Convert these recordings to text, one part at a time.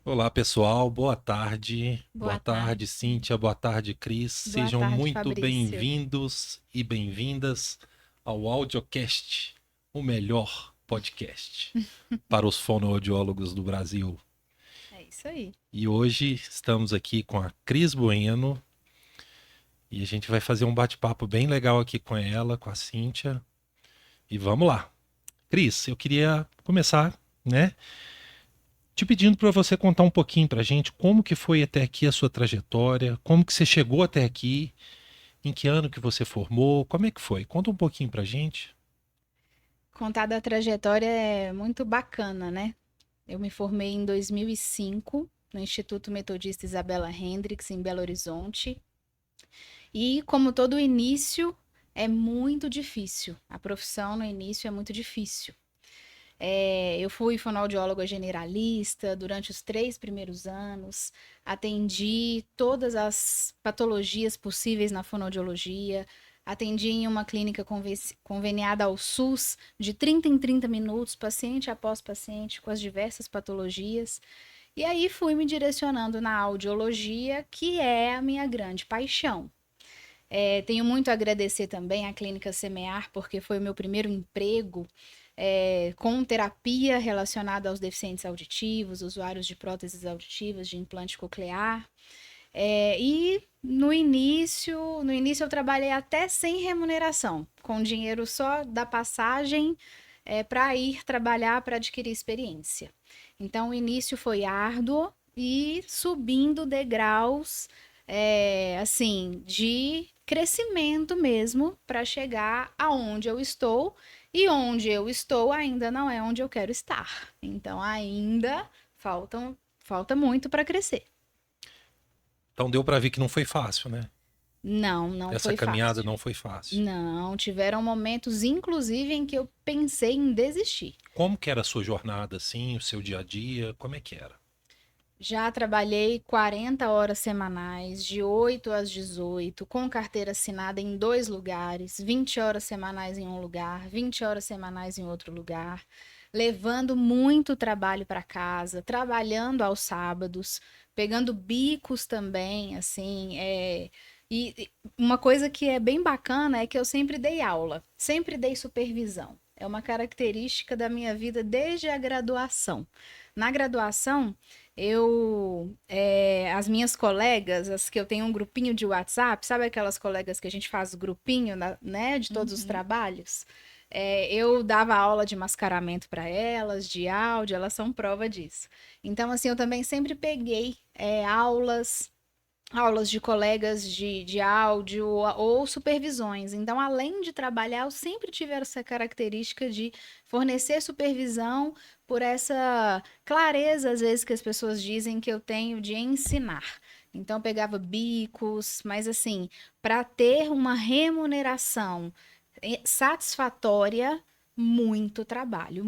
Olá, pessoal. Boa tarde. Boa Boa tarde, tarde. Cíntia. Boa tarde, Cris. Boa Sejam tarde, muito Fabrício. bem-vindos e bem-vindas ao Audiocast, o melhor podcast para os fonoaudiólogos do Brasil. É isso aí. E hoje estamos aqui com a Cris Bueno e a gente vai fazer um bate-papo bem legal aqui com ela, com a Cíntia. E vamos lá. Cris, eu queria começar, né, te pedindo para você contar um pouquinho para a gente como que foi até aqui a sua trajetória, como que você chegou até aqui, em que ano que você formou, como é que foi? Conta um pouquinho para a gente. Contar da trajetória é muito bacana, né? Eu me formei em 2005 no Instituto Metodista Isabela Hendricks, em Belo Horizonte. E, como todo início, é muito difícil. A profissão no início é muito difícil. Eu fui fonoaudióloga generalista durante os 3 primeiros anos, atendi todas as patologias possíveis na fonoaudiologia, atendi em uma clínica conveniada ao SUS, de 30 em 30 minutos, paciente após paciente, com as diversas patologias. E aí fui me direcionando na audiologia, que é a minha grande paixão. Tenho muito a agradecer também à Clínica Semear, porque foi o meu primeiro emprego com terapia relacionada aos deficientes auditivos, usuários de próteses auditivas, de implante coclear. E no início eu trabalhei até sem remuneração, com dinheiro só da passagem para ir trabalhar para adquirir experiência. Então o início foi árduo e subindo degraus assim de crescimento mesmo para chegar aonde eu estou, e onde eu estou ainda não é onde eu quero estar. Então ainda falta muito para crescer. Então deu para ver que não foi fácil, né? Não, não Essa foi caminhada fácil. não foi fácil. Não, tiveram momentos, inclusive, em que eu pensei em desistir. Como que era a sua jornada assim, o seu dia a dia, como é que era? Já trabalhei 40 horas semanais, de 8 às 18, com carteira assinada em 2 lugares, 20 horas semanais em um lugar, 20 horas semanais em outro lugar, levando muito trabalho para casa, trabalhando aos sábados, pegando bicos também, assim, e uma coisa que é bem bacana é que eu sempre dei aula, sempre dei supervisão. É uma característica da minha vida desde a graduação. Na graduação, as minhas colegas, as que eu tenho um grupinho de WhatsApp, sabe aquelas colegas que a gente faz grupinho, né, de todos os Uhum. trabalhos? Eu dava aula de mascaramento para elas, de áudio, elas são prova disso. Então, assim, eu também sempre peguei aulas de colegas de áudio ou supervisões. Então, além de trabalhar, eu sempre tive essa característica de fornecer supervisão por essa clareza, às vezes, que as pessoas dizem que eu tenho de ensinar. Então, eu pegava bicos, mas assim, para ter uma remuneração satisfatória, muito trabalho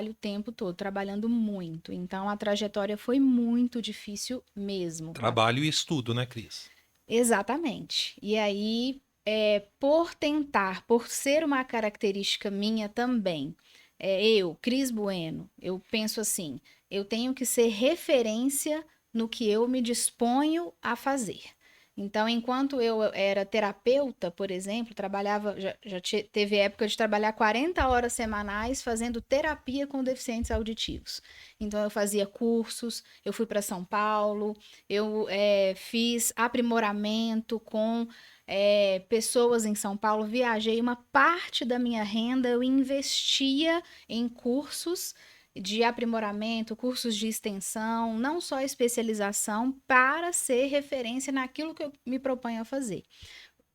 o tempo todo, trabalhando muito. Então a trajetória foi muito difícil mesmo. Trabalho e estudo, né, Cris? Exatamente. E aí, por ser uma característica minha também, Cris Bueno, eu penso assim, eu tenho que ser referência no que eu me disponho a fazer. Então, enquanto eu era terapeuta, por exemplo, trabalhava, teve época de trabalhar 40 horas semanais fazendo terapia com deficientes auditivos. Então, eu fazia cursos, eu fui para São Paulo, eu fiz aprimoramento com pessoas em São Paulo, viajei. Uma parte da minha renda eu investia em cursos de aprimoramento, cursos de extensão, não só especialização, para ser referência naquilo que eu me proponho a fazer.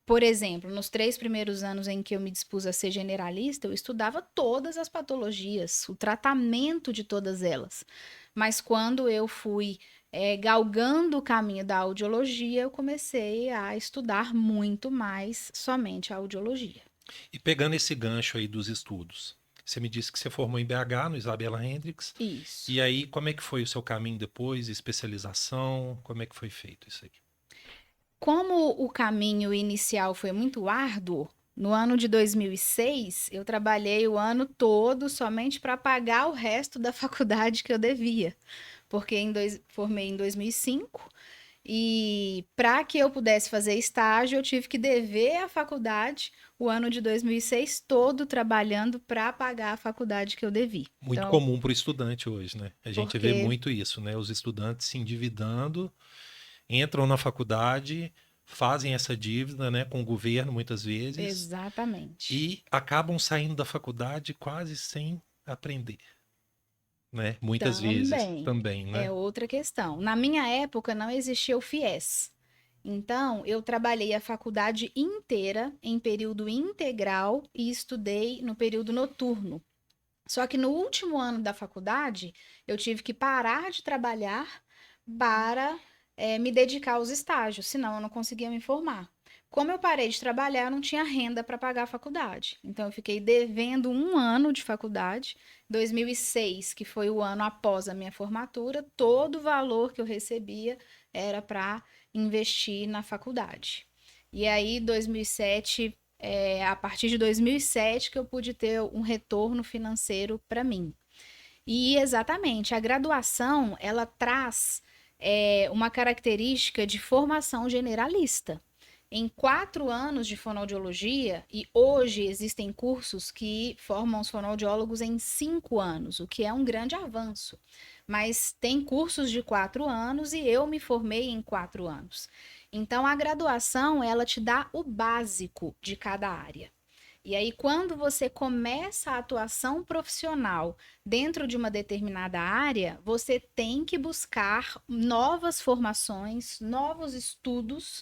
Por exemplo, nos 3 primeiros anos em que eu me dispus a ser generalista, eu estudava todas as patologias, o tratamento de todas elas. Mas quando eu fui galgando o caminho da audiologia, eu comecei a estudar muito mais somente a audiologia. E pegando esse gancho aí dos estudos, você me disse que você formou em BH, no Isabela Hendricks, Isso. e aí como é que foi o seu caminho depois, especialização, como é que foi feito isso aí? Como o caminho inicial foi muito árduo, no ano de 2006, eu trabalhei o ano todo somente para pagar o resto da faculdade que eu devia. porque formei em 2005 e para que eu pudesse fazer estágio, eu tive que dever à faculdade o ano de 2006 todo trabalhando para pagar a faculdade que eu devi. Muito Então, comum para o estudante hoje, né? A gente vê porque muito isso, né? Os estudantes se endividando, entram na faculdade, fazem essa dívida, né, com o governo muitas vezes exatamente. e acabam saindo da faculdade quase sem aprender, né? Muitas vezes Também também, é né? outra questão. Na minha época não existia o FIES. Então, eu trabalhei a faculdade inteira em período integral e estudei no período noturno. Só que no último ano da faculdade, eu tive que parar de trabalhar para me dedicar aos estágios, senão eu não conseguia me formar. Como eu parei de trabalhar, eu não tinha renda para pagar a faculdade. Então, eu fiquei devendo um ano de faculdade. 2006, que foi o ano após a minha formatura, todo o valor que eu recebia era para investir na faculdade. E aí, 2007, a partir de 2007 que eu pude ter um retorno financeiro para mim. E exatamente, a graduação ela traz uma característica de formação generalista. Em 4 anos de fonoaudiologia, e hoje existem cursos que formam os fonoaudiólogos em 5 anos, o que é um grande avanço. Mas tem cursos de 4 anos e eu me formei em 4 anos. Então, a graduação, ela te dá o básico de cada área. E aí, quando você começa a atuação profissional dentro de uma determinada área, você tem que buscar novas formações, novos estudos,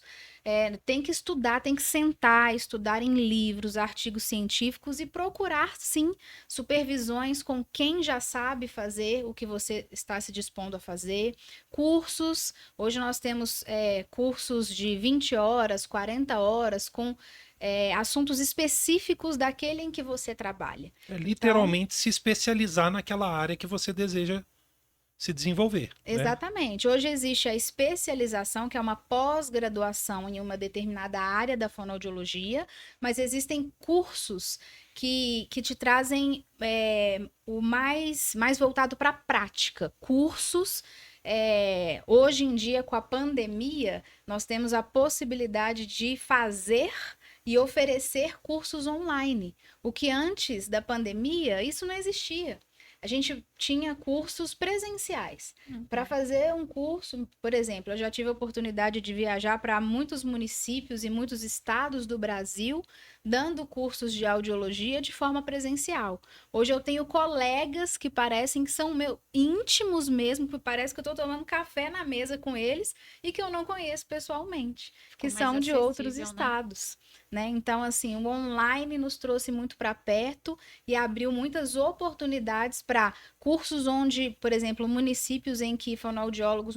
tem que estudar, tem que sentar, estudar em livros, artigos científicos e procurar, sim, supervisões com quem já sabe fazer o que você está se dispondo a fazer, cursos. Hoje nós temos cursos de 20 horas, 40 horas, com assuntos específicos daquele em que você trabalha. É Então, literalmente se especializar naquela área que você deseja se desenvolver, né? exatamente. Hoje existe a especialização, que é uma pós-graduação em uma determinada área da fonoaudiologia, mas existem cursos que te trazem o mais voltado para a prática. Cursos. Hoje em dia, com a pandemia, nós temos a possibilidade de fazer e oferecer cursos online. O que antes da pandemia, isso não existia. A gente tinha cursos presenciais. Para fazer um curso, por exemplo, eu já tive a oportunidade de viajar para muitos municípios e muitos estados do Brasil, dando cursos de audiologia de forma presencial. Hoje eu tenho colegas que parecem que são meus íntimos mesmo, que parece que eu estou tomando café na mesa com eles e que eu não conheço pessoalmente, Ficou que mais são de outros acessível, né? estados. Né? Então, assim, o online nos trouxe muito para perto e abriu muitas oportunidades para cursos onde, por exemplo, municípios em que fonoaudiólogos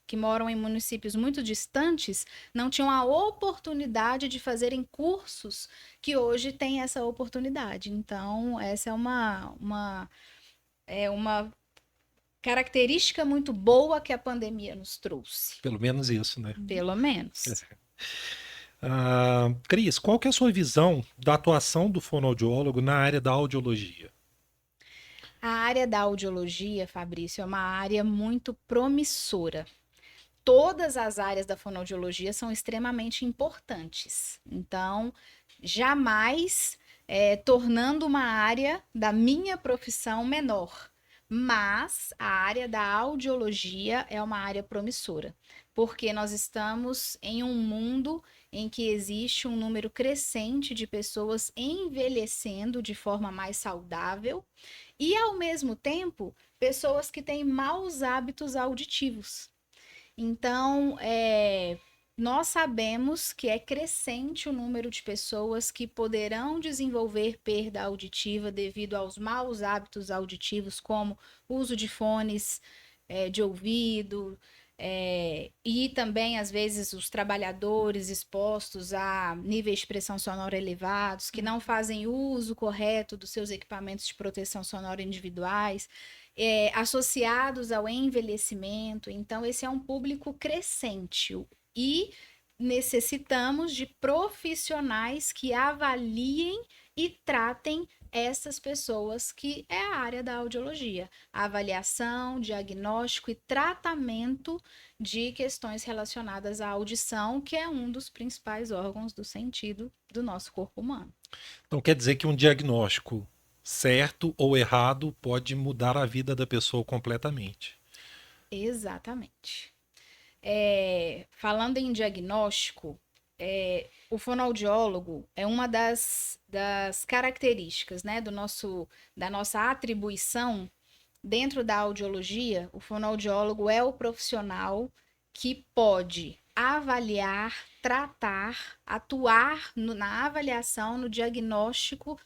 que moram em municípios muito distantes não tinham a oportunidade de fazerem cursos que hoje têm essa oportunidade. Então, essa é uma característica muito boa que a pandemia nos trouxe. Pelo menos isso, né? Pelo menos. Cris, qual que é a sua visão da atuação do fonoaudiólogo na área da audiologia? A área da audiologia, Fabrício, é uma área muito promissora. Todas as áreas da fonoaudiologia são extremamente importantes. Então, jamais tornando uma área da minha profissão menor. Mas a área da audiologia é uma área promissora, porque nós estamos em um mundo em que existe um número crescente de pessoas envelhecendo de forma mais saudável e, ao mesmo tempo, pessoas que têm maus hábitos auditivos. Então, nós sabemos que é crescente o número de pessoas que poderão desenvolver perda auditiva devido aos maus hábitos auditivos, como uso de fones de ouvido, e também, às vezes, os trabalhadores expostos a níveis de pressão sonora elevados, que não fazem uso correto dos seus equipamentos de proteção sonora individuais, associados ao envelhecimento. Então, esse é um público crescente e necessitamos de profissionais que avaliem e tratem essas pessoas que é a área da audiologia, a avaliação, diagnóstico e tratamento de questões relacionadas à audição, que é um dos principais órgãos do sentido do nosso corpo humano. Então quer dizer que um diagnóstico certo ou errado pode mudar a vida da pessoa completamente. Exatamente. Falando em diagnóstico, o fonoaudiólogo é uma das características, né, da nossa atribuição dentro da audiologia. O fonoaudiólogo é o profissional que pode avaliar, tratar, atuar na avaliação, no diagnóstico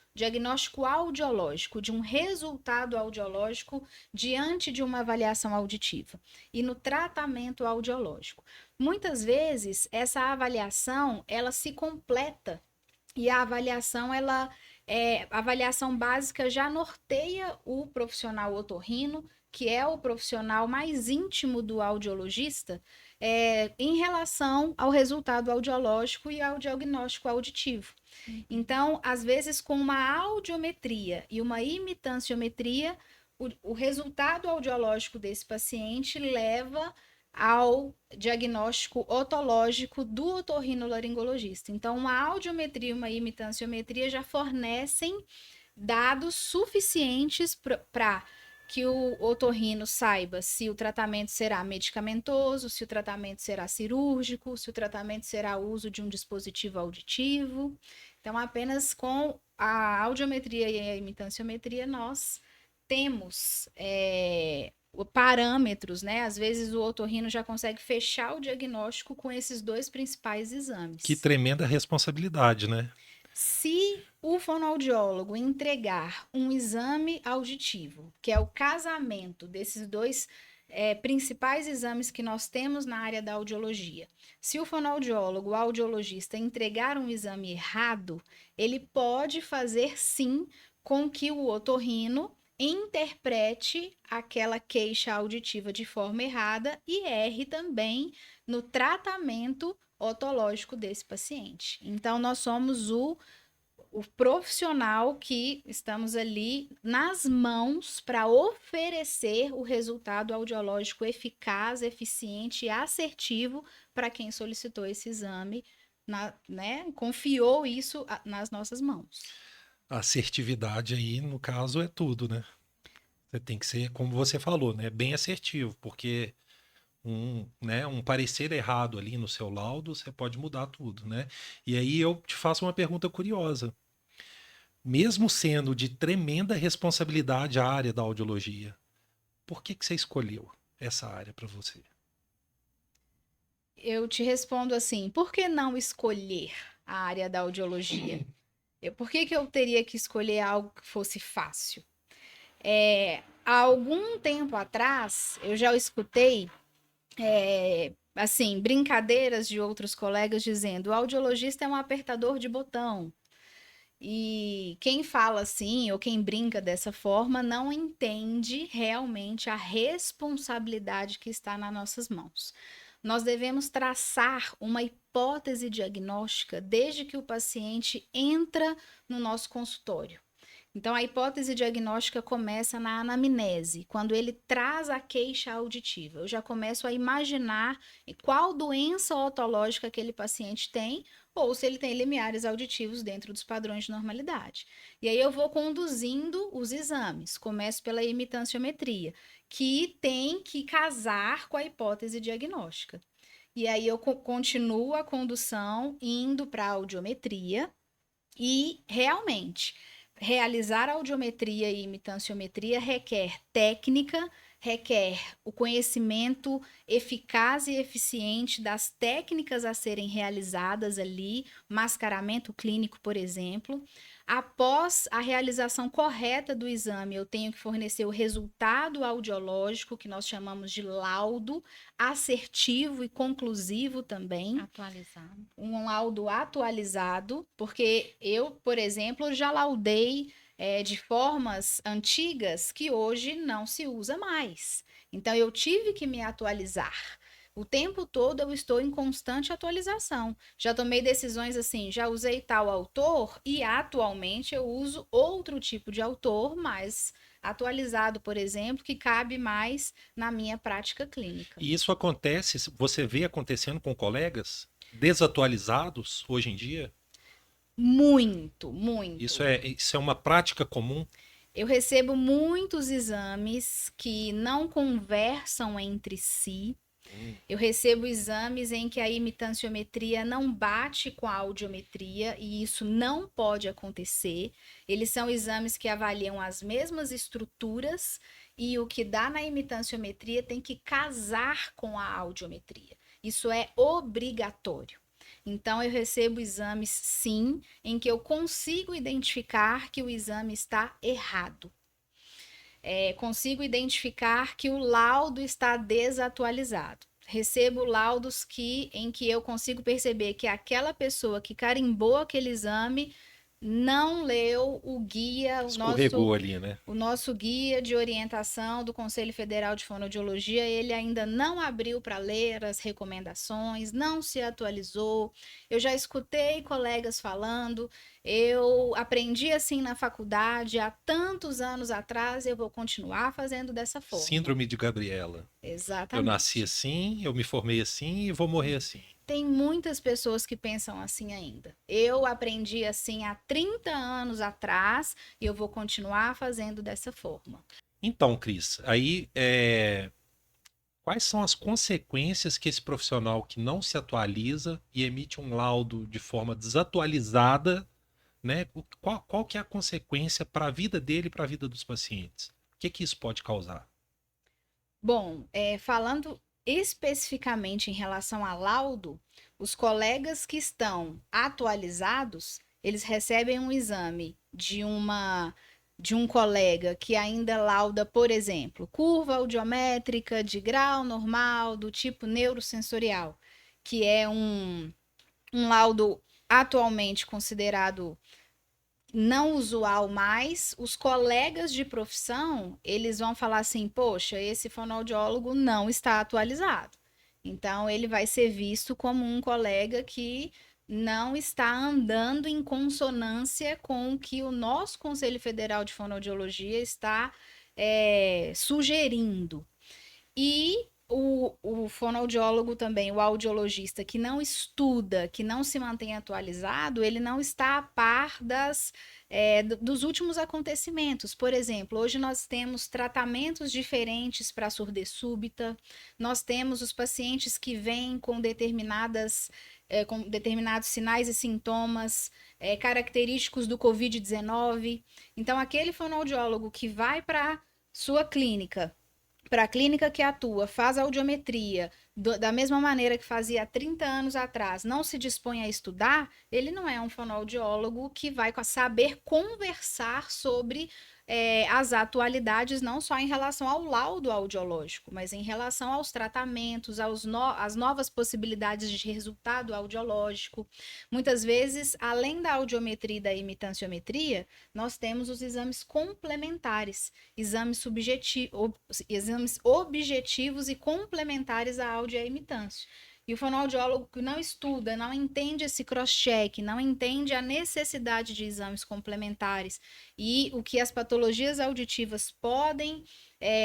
audiológico, de um resultado audiológico diante de uma avaliação auditiva e no tratamento audiológico. Muitas vezes essa avaliação ela se completa e a avaliação a avaliação básica já norteia o profissional otorrino, que é o profissional mais íntimo do audiologista, em relação ao resultado audiológico e ao diagnóstico auditivo. Então, às vezes, com uma audiometria e uma imitanciometria, o resultado audiológico desse paciente leva ao diagnóstico otológico do otorrinolaringologista. Então, uma audiometria e uma imitanciometria já fornecem dados suficientes para que o otorrino saiba se o tratamento será medicamentoso, se o tratamento será cirúrgico, se o tratamento será uso de um dispositivo auditivo. Então, apenas com a audiometria e a imitanciometria, nós temos parâmetros, né? Às vezes o otorrino já consegue fechar o diagnóstico com esses dois principais exames. Que tremenda responsabilidade, né? Se o fonoaudiólogo entregar um exame auditivo, que é o casamento desses dois principais exames que nós temos na área da audiologia, se o fonoaudiólogo, o audiologista, entregar um exame errado, ele pode fazer sim com que o otorrino interprete aquela queixa auditiva de forma errada e erre também no tratamento otológico desse paciente. Então, nós somos o profissional que estamos ali nas mãos para oferecer o resultado audiológico eficaz, eficiente e assertivo para quem solicitou esse exame, né? Confiou isso nas nossas mãos. A assertividade aí, no caso, é tudo, né? Você tem que ser, como você falou, né? Bem assertivo, porque um parecer errado ali no seu laudo, você pode mudar tudo, né? E aí eu te faço uma pergunta curiosa. Mesmo sendo de tremenda responsabilidade a área da audiologia, por que você escolheu essa área para você? Eu te respondo assim, por que não escolher a área da audiologia? Por que eu teria que escolher algo que fosse fácil? Há algum tempo atrás, eu já escutei assim, brincadeiras de outros colegas dizendo: o audiologista é um apertador de botão. E quem fala assim, ou quem brinca dessa forma, não entende realmente a responsabilidade que está nas nossas mãos. Nós devemos traçar uma hipótese diagnóstica desde que o paciente entra no nosso consultório. Então, a hipótese diagnóstica começa na anamnese, quando ele traz a queixa auditiva. Eu já começo a imaginar qual doença otológica aquele paciente tem, ou se ele tem limiares auditivos dentro dos padrões de normalidade. E aí eu vou conduzindo os exames. Começo pela imitanciometria, que tem que casar com a hipótese diagnóstica. E aí eu continuo a condução indo para a audiometria e realmente realizar audiometria e imitanciometria requer técnica, requer o conhecimento eficaz e eficiente das técnicas a serem realizadas ali, mascaramento clínico, por exemplo. Após a realização correta do exame, eu tenho que fornecer o resultado audiológico, que nós chamamos de laudo, assertivo e conclusivo também. Atualizado. Um laudo atualizado, porque eu, por exemplo, já laudei de formas antigas que hoje não se usa mais. Então, eu tive que me atualizar. O tempo todo eu estou em constante atualização. Já tomei decisões assim, já usei tal autor e atualmente eu uso outro tipo de autor, mais atualizado, por exemplo, que cabe mais na minha prática clínica. E isso acontece, você vê acontecendo com colegas desatualizados hoje em dia? Muito, muito. Isso é uma prática comum? Eu recebo muitos exames que não conversam entre si. Hum. Eu recebo exames em que a imitanciometria não bate com a audiometria e isso não pode acontecer. Eles são exames que avaliam as mesmas estruturas e o que dá na imitanciometria tem que casar com a audiometria. Isso é obrigatório. Então, eu recebo exames, sim, em que eu consigo identificar que o exame está errado. Consigo identificar que o laudo está desatualizado. Recebo laudos em que eu consigo perceber que aquela pessoa que carimbou aquele exame não leu o guia, Escorregou ali, né? o nosso guia de orientação do Conselho Federal de Fonoaudiologia, ele ainda não abriu para ler as recomendações, não se atualizou. Eu já escutei colegas falando, eu aprendi assim na faculdade há tantos anos atrás, eu vou continuar fazendo dessa forma. Síndrome de Gabriela. Eu nasci Exatamente. assim, eu me formei assim e vou morrer assim. Tem muitas pessoas que pensam assim ainda. Eu aprendi assim há 30 anos atrás e eu vou continuar fazendo dessa forma. Então, Cris, aí quais são as consequências que esse profissional que não se atualiza e emite um laudo de forma desatualizada, né? Qual que é a consequência para a vida dele e para a vida dos pacientes? O que que isso pode causar? Bom, falando especificamente em relação a laudo, os colegas que estão atualizados, eles recebem um exame de um colega que ainda lauda, por exemplo, curva audiométrica de grau normal do tipo neurosensorial, que é um laudo atualmente considerado não usual mais, os colegas de profissão, eles vão falar assim, poxa, esse fonoaudiólogo não está atualizado. Então, ele vai ser visto como um colega que não está andando em consonância com o que o nosso Conselho Federal de Fonoaudiologia está sugerindo. E o fonoaudiólogo também, o audiologista que não estuda, que não se mantém atualizado, ele não está a par dos últimos acontecimentos. Por exemplo, hoje nós temos tratamentos diferentes para surdez súbita, nós temos os pacientes que vêm com determinados sinais e sintomas característicos do Covid-19. Então, aquele fonoaudiólogo que vai para a clínica que atua, faz audiometria da mesma maneira que fazia há 30 anos atrás, não se dispõe a estudar, ele não é um fonoaudiólogo que vai saber conversar sobre as atualidades, não só em relação ao laudo audiológico, mas em relação aos tratamentos, às novas possibilidades de resultado audiológico. Muitas vezes, além da audiometria e da imitanciometria, nós temos os exames complementares, exames objetivos e complementares à áudio e à imitância. E o fonoaudiólogo que não estuda, não entende esse cross-check, não entende a necessidade de exames complementares e o que as patologias auditivas podem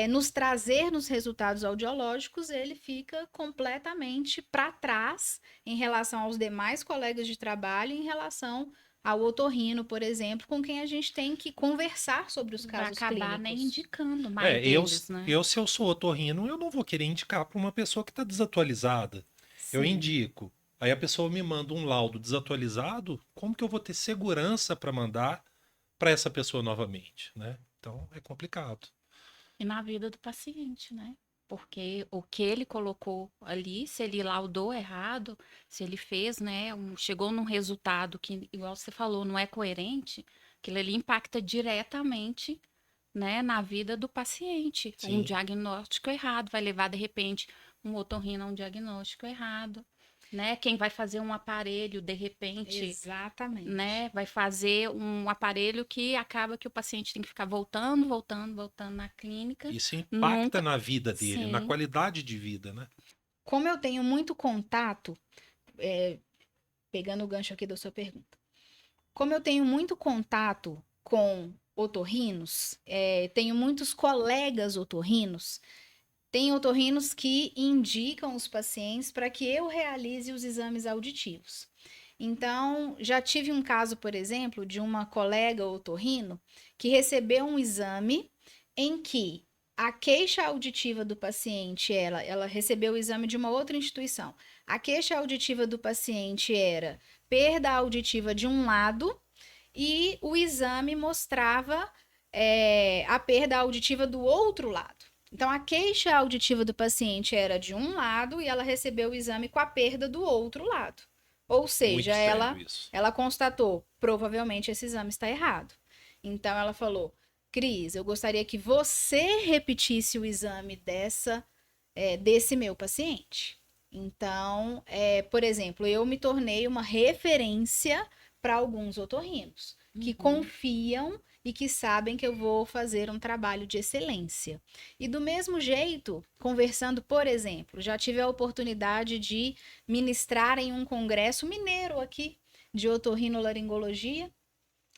nos trazer nos resultados audiológicos, ele fica completamente para trás em relação aos demais colegas de trabalho, em relação ao otorrino, por exemplo, com quem a gente tem que conversar sobre os Vai casos acabar nem clínicos. indicando mais deles, né? Se eu sou otorrino, eu não vou querer indicar para uma pessoa que está desatualizada. Eu Sim. indico. Aí a pessoa me manda um laudo desatualizado, como que eu vou ter segurança para mandar para essa pessoa novamente, né? Então é complicado. E na vida do paciente, né? Porque o que ele colocou ali, se ele laudou errado, se ele fez, né, chegou num resultado que, igual você falou, não é coerente, aquilo ali impacta diretamente, né, na vida do paciente. Um Sim. diagnóstico errado vai levar, de repente, um otorrino a um diagnóstico errado, né? Quem vai fazer um aparelho, de repente, Exatamente. né, vai fazer um aparelho que acaba que o paciente tem que ficar voltando na clínica. Isso impacta Nunca, na vida dele, na sim, qualidade de vida, né? como eu tenho muito contato, pegando o gancho aqui da sua pergunta, como eu tenho muito contato com otorrinos, tenho muitos colegas otorrinos, tem otorrinos que indicam os pacientes para que eu realize os exames auditivos. Então, já tive um caso, por exemplo, de uma colega otorrino que recebeu um exame em que a queixa auditiva do paciente, ela recebeu o exame de uma outra instituição. A queixa auditiva do paciente era perda auditiva de um lado e o exame mostrava a perda auditiva do outro lado. Então, a queixa auditiva do paciente era de um lado e ela recebeu o exame com a perda do outro lado. Ou seja, ela constatou, provavelmente esse exame está errado. Então, ela falou, Cris, eu gostaria que você repetisse o exame desse meu paciente. Então, por exemplo, eu me tornei uma referência para alguns otorrinos que confiam e que sabem que eu vou fazer um trabalho de excelência. E do mesmo jeito, conversando, por exemplo, já tive a oportunidade de ministrar em um congresso mineiro aqui de otorrinolaringologia.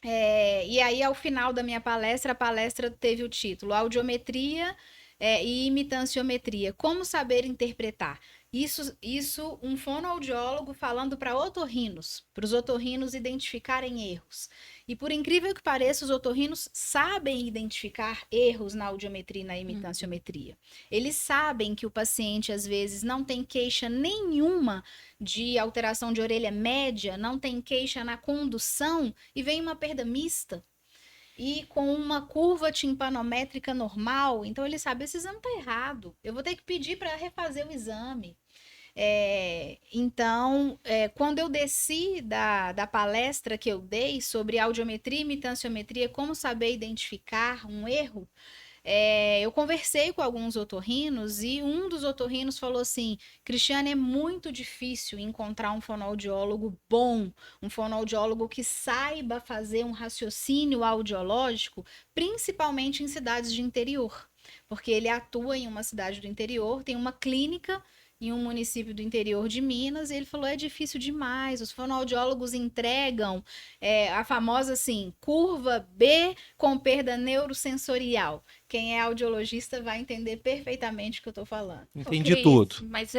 E aí, ao final da minha palestra, a palestra teve o título Audiometria e imitanciometria. Como saber interpretar? Isso um fonoaudiólogo falando para otorrinos, para os otorrinos identificarem erros. E por incrível que pareça, os otorrinos sabem identificar erros na audiometria e na imitanciometria. Eles sabem que o paciente, às vezes, não tem queixa nenhuma de alteração de orelha média, não tem queixa na condução e vem uma perda mista. E com uma curva timpanométrica normal, então ele sabe, esse exame está errado, eu vou ter que pedir para refazer o exame. Então, quando eu desci da palestra que eu dei sobre audiometria e imitanciometria, como saber identificar um erro, eu conversei com alguns otorrinos e um dos otorrinos falou assim, Cristiane, é muito difícil encontrar um fonoaudiólogo bom, um fonoaudiólogo que saiba fazer um raciocínio audiológico, principalmente em cidades de interior, porque ele atua em uma cidade do interior, tem uma clínica em um município do interior de Minas, e ele falou, é difícil demais, os fonoaudiólogos entregam a famosa, assim, curva B com perda neurosensorial. Quem é audiologista vai entender perfeitamente o que eu tô falando. Entendi tudo. Mas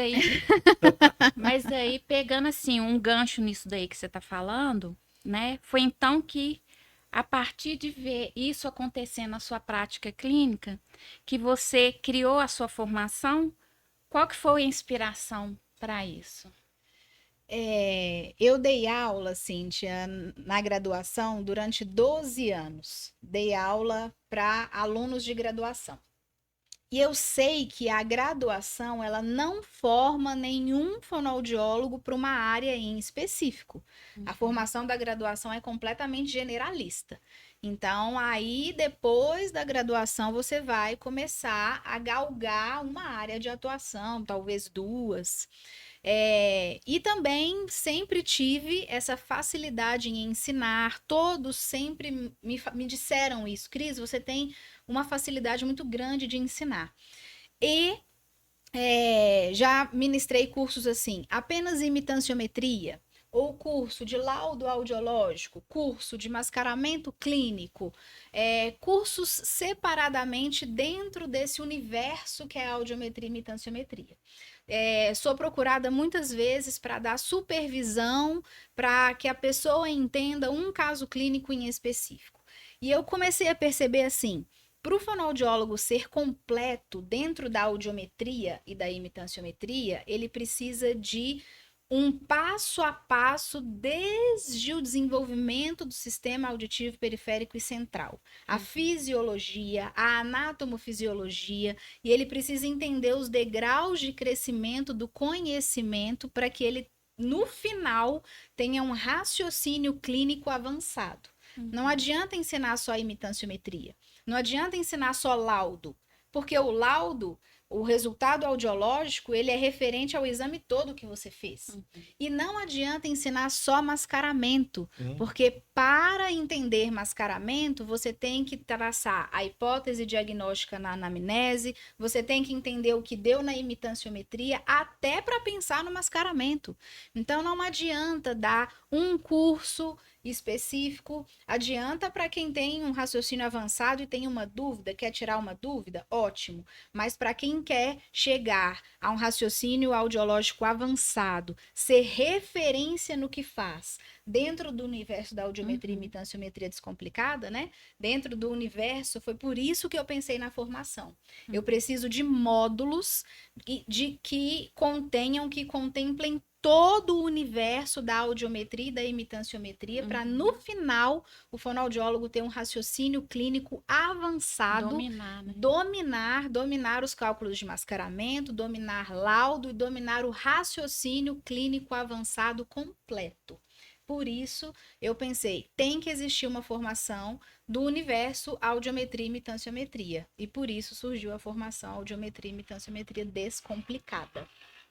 aí, pegando, assim, um gancho nisso daí que você tá falando, né, foi então que, a partir de ver isso acontecer na sua prática clínica, que você criou a sua formação. Qual que foi a inspiração para isso? Eu dei aula, Cíntia, na graduação durante 12 anos. Dei aula para alunos de graduação. E eu sei que a graduação, ela não forma nenhum fonoaudiólogo para uma área em específico. A formação da graduação é completamente generalista. Então, aí, depois da graduação, você vai começar a galgar uma área de atuação, talvez duas. E também sempre tive essa facilidade em ensinar, todos sempre me disseram isso. Cris, você tem uma facilidade muito grande de ensinar. E já ministrei cursos assim, apenas imitanciometria, ou curso de laudo audiológico, curso de mascaramento clínico, cursos separadamente dentro desse universo que é a audiometria e imitanciometria. Sou procurada muitas vezes para dar supervisão para que a pessoa entenda um caso clínico em específico. E eu comecei a perceber assim, para o fonoaudiólogo ser completo dentro da audiometria e da imitanciometria, ele precisa de um passo a passo desde o desenvolvimento do sistema auditivo periférico e central. A fisiologia, a anatomofisiologia, e ele precisa entender os degraus de crescimento do conhecimento para que ele, no final, tenha um raciocínio clínico avançado. Não adianta ensinar só imitanciometria, não adianta ensinar só laudo. Porque o laudo, o resultado audiológico, ele é referente ao exame todo que você fez. E não adianta ensinar só mascaramento, porque para entender mascaramento, você tem que traçar a hipótese diagnóstica na anamnese, você tem que entender o que deu na imitanciometria, até para pensar no mascaramento. Então, não adianta dar um curso específico, adianta para quem tem um raciocínio avançado e tem uma dúvida, quer tirar uma dúvida, ótimo. Mas para quem quer chegar a um raciocínio audiológico avançado, ser referência no que faz, dentro do universo da audiometria e imitanciometria descomplicada, né? Dentro do universo, foi por isso que eu pensei na formação. Eu preciso de módulos que contemplem todo o universo da audiometria e da imitanciometria, para no final o fonoaudiólogo ter um raciocínio clínico avançado, Dominar, né? dominar os cálculos de mascaramento, dominar laudo e dominar o raciocínio clínico avançado completo. Por isso, eu pensei, tem que existir uma formação do universo audiometria e imitanciometria. E por isso surgiu a formação audiometria e imitanciometria descomplicada.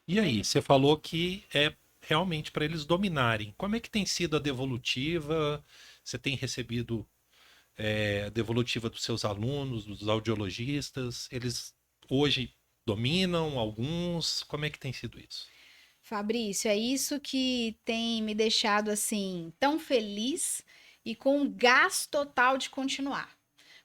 E aí, você falou que é realmente para eles dominarem. Como é que tem sido a devolutiva? Você tem recebido a devolutiva dos seus alunos, dos audiologistas? Eles hoje dominam alguns? Como é que tem sido isso? Fabrício, é isso que tem me deixado assim tão feliz e com gás total de continuar.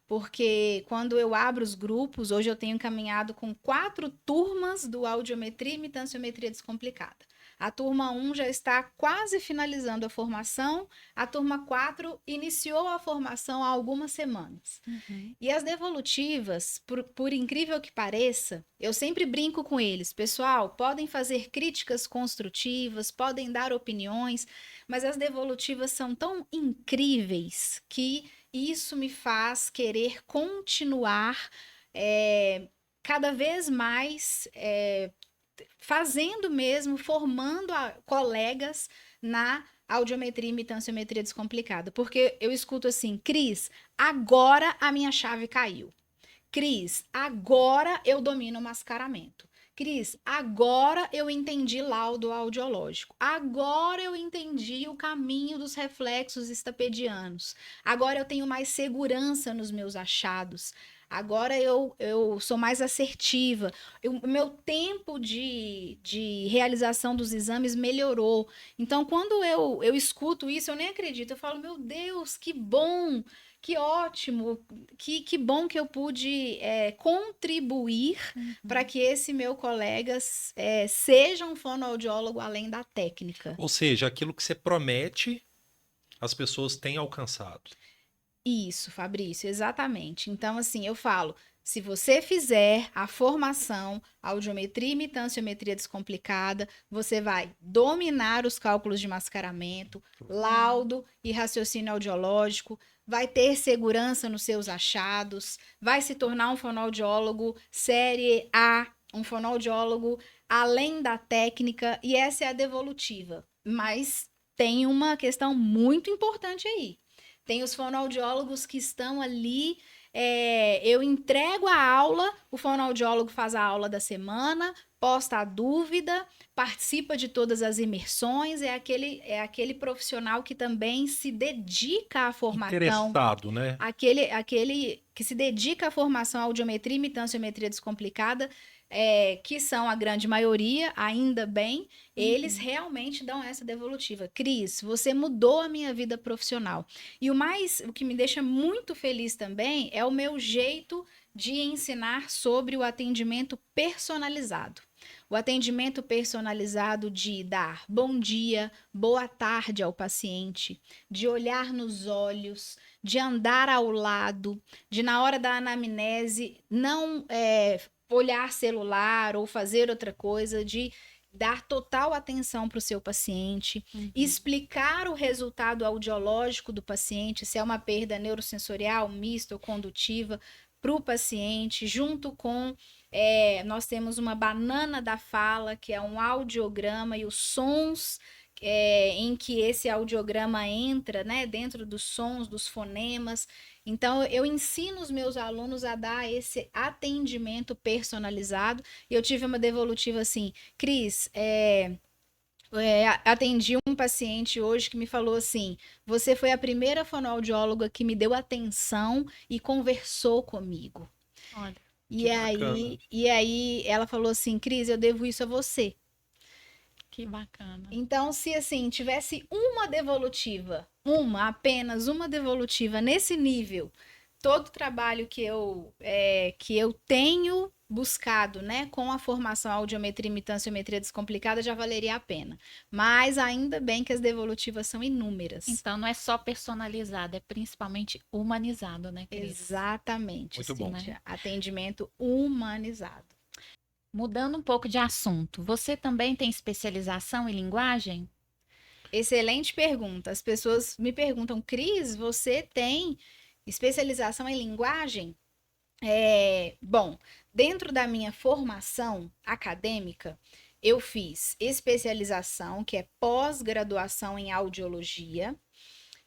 Porque quando eu abro os grupos, hoje eu tenho caminhado com 4 turmas do Audiometria e Imitanciometria Descomplicada. A turma 1 já está quase finalizando a formação, a turma 4 iniciou a formação há algumas semanas. E as devolutivas, por incrível que pareça, eu sempre brinco com eles. Pessoal, podem fazer críticas construtivas, podem dar opiniões, mas as devolutivas são tão incríveis que isso me faz querer continuar cada vez mais fazendo mesmo, formando colegas na audiometria e imitanciometria descomplicada. Porque eu escuto assim, Cris, agora a minha chave caiu. Cris, agora eu domino o mascaramento. Cris, agora eu entendi laudo audiológico. Agora eu entendi o caminho dos reflexos estapedianos. Agora eu tenho mais segurança nos meus achados. Agora eu sou mais assertiva. O meu tempo de realização dos exames melhorou. Então, quando eu escuto isso, eu nem acredito. Eu falo, meu Deus, que bom! Que ótimo, que bom que eu pude contribuir para que esse meu colega seja um fonoaudiólogo além da técnica. Ou seja, aquilo que você promete, as pessoas têm alcançado. Isso, Fabrício, exatamente. Então, assim, eu falo, se você fizer a formação audiometria e imitanciometria descomplicada, você vai dominar os cálculos de mascaramento, laudo e raciocínio audiológico, vai ter segurança nos seus achados, vai se tornar um fonoaudiólogo série A, um fonoaudiólogo além da técnica, e essa é a devolutiva. Mas tem uma questão muito importante aí. Tem os fonoaudiólogos que estão ali, eu entrego a aula, o fonoaudiólogo faz a aula da semana, posta a dúvida, participa de todas as imersões, é aquele profissional que também se dedica à formação. Interessado, né? Aquele que se dedica à formação audiometria e imitanciometria descomplicada, que são a grande maioria, ainda bem, eles realmente dão essa devolutiva. Cris, você mudou a minha vida profissional. E o que me deixa muito feliz também é o meu jeito de ensinar sobre o atendimento personalizado. O atendimento personalizado de dar bom dia, boa tarde ao paciente, de olhar nos olhos, de andar ao lado, de na hora da anamnese não olhar celular ou fazer outra coisa, de dar total atenção para o seu paciente, explicar o resultado audiológico do paciente, se é uma perda neurosensorial, mista ou condutiva, para o paciente, junto com nós temos uma banana da fala, que é um audiograma, e os sons em que esse audiograma entra, né, dentro dos sons, dos fonemas. Então, eu ensino os meus alunos a dar esse atendimento personalizado. E eu tive uma devolutiva assim, Cris, atendi um paciente hoje que me falou assim: você foi a primeira fonoaudióloga que me deu atenção e conversou comigo. Olha, Que bacana. E aí ela falou assim: Cris, eu devo isso a você. que bacana. Então, se assim, tivesse uma devolutiva, apenas uma devolutiva nesse nível, todo o trabalho que eu tenho buscado, né, com a formação audiometria, imitanciometria descomplicada, já valeria a pena. Mas ainda bem que as devolutivas são inúmeras. Então não é só personalizado, é principalmente humanizado, né, Cris? Exatamente, Muito bom. Cíntia. Atendimento humanizado. Mudando um pouco de assunto, você também tem especialização em linguagem? Excelente pergunta. As pessoas me perguntam, Cris, você tem especialização em linguagem? Bom, dentro da minha formação acadêmica, eu fiz especialização, que é pós-graduação em audiologia,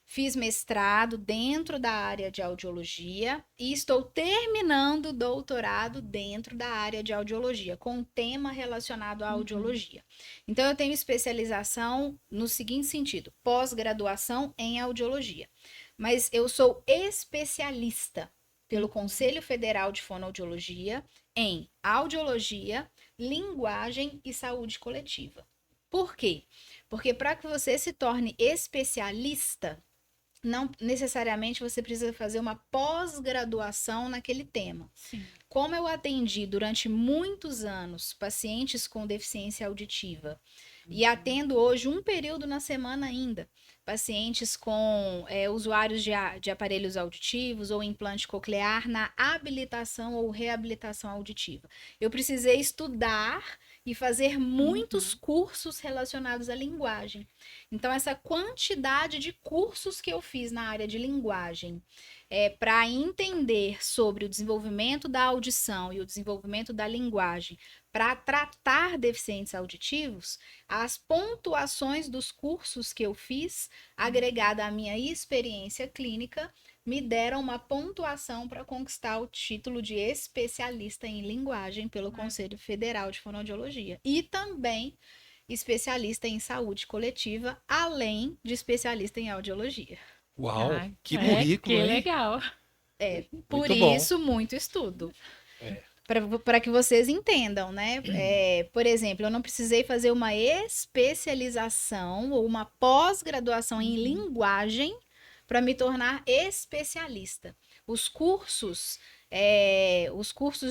fiz mestrado dentro da área de audiologia e estou terminando o doutorado dentro da área de audiologia, com um tema relacionado à audiologia. Então, eu tenho especialização no seguinte sentido: pós-graduação em audiologia. Mas eu sou especialista pelo Conselho Federal de Fonoaudiologia em audiologia, linguagem e saúde coletiva. Por quê? Porque para que você se torne especialista, não necessariamente você precisa fazer uma pós-graduação naquele tema. Sim. Como eu atendi durante muitos anos pacientes com deficiência auditiva e atendo hoje um período na semana ainda, pacientes com usuários de aparelhos auditivos ou implante coclear na habilitação ou reabilitação auditiva. Eu precisei estudar e fazer muitos cursos relacionados à linguagem. Então, essa quantidade de cursos que eu fiz na área de linguagem para entender sobre o desenvolvimento da audição e o desenvolvimento da linguagem para tratar deficientes auditivos, as pontuações dos cursos que eu fiz, agregada à minha experiência clínica, me deram uma pontuação para conquistar o título de especialista em linguagem pelo Conselho Federal de Fonoaudiologia. E também especialista em saúde coletiva, além de especialista em audiologia. Uau, Ah, que currículo, que hein? legal. Por Muito bom. isso, muito estudo. É. Para que vocês entendam, né? Por exemplo, eu não precisei fazer uma especialização ou uma pós-graduação em linguagem para me tornar especialista. Os cursos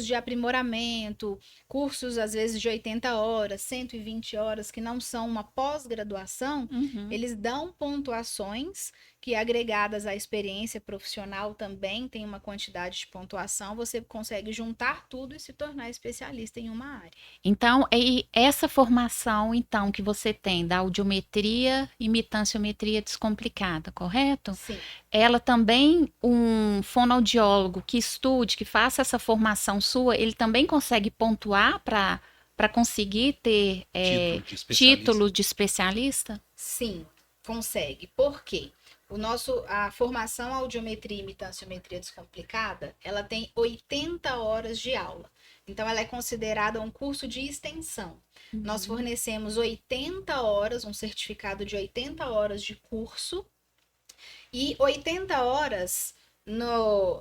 de aprimoramento, cursos às vezes de 80 horas, 120 horas, que não são uma pós-graduação, eles dão pontuações que, agregadas à experiência profissional, também tem uma quantidade de pontuação. Você consegue juntar tudo e se tornar especialista em uma área. Então, e essa formação, então, que você tem da audiometria e imitanciometria descomplicada, correto? Sim. Ela também, um fonoaudiólogo que estude, que faça essa formação sua, ele também consegue pontuar para conseguir ter título de especialista? Sim, consegue. Por quê? A formação audiometria e imitanciometria descomplicada, ela tem 80 horas de aula. Então, ela é considerada um curso de extensão. Nós fornecemos 80 horas, um certificado de 80 horas de curso, e 80 horas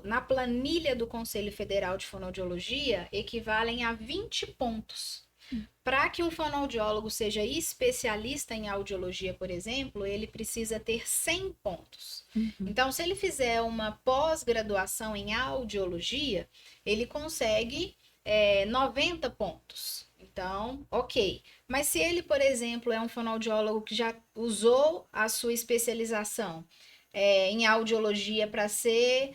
na planilha do Conselho Federal de Fonoaudiologia equivalem a 20 pontos. Para que um fonoaudiólogo seja especialista em audiologia, por exemplo, ele precisa ter 100 pontos. Então, se ele fizer uma pós-graduação em audiologia, ele consegue 90 pontos. Então, ok. Mas se ele, por exemplo, é um fonoaudiólogo que já usou a sua especialização em audiologia para ser